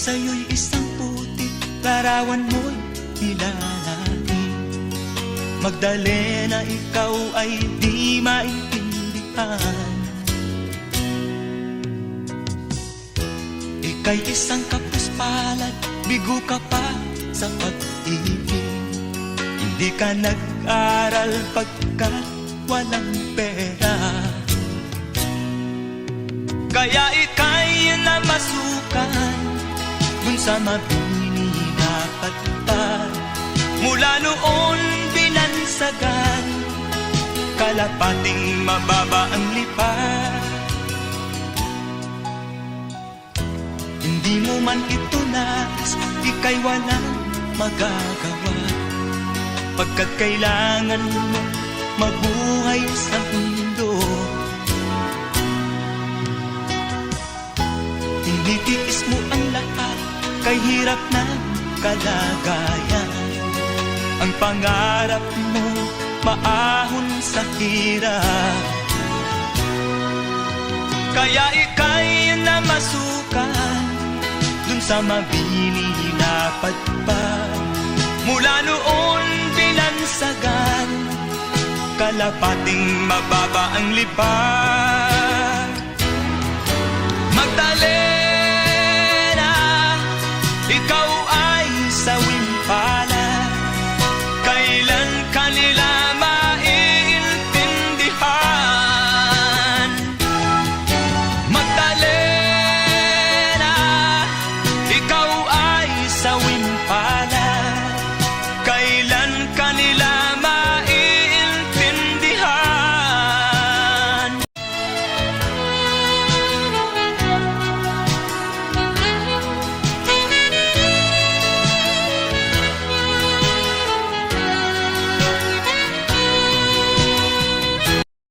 sa'yo'y isang putik, larawan mo'y nilalaing. Magdalena, ikaw ay di maintindihan. Ika'y isang kapuspalad, bigo ka pa sa pag-ibig. Hindi ka nag-aral pagkat walang pera, kaya ika'y namasukan dun sa mabini dapat pa. Mula noon binansagan, kalapating mababa ang lipat. Hindi mo man ito nais, ika'y walang magagawa, pagkat kailangan mo mabuhay sa mundo. Tinitiis mo ang lahat, kay hirap ng kalagayan. Ang pangarap mo maahon sa hirap, kaya ika'y namasukan dun sa mabini dapat pa. Mula noon binansagan, kalapating mababa ang lipat. Magdalena, ikaw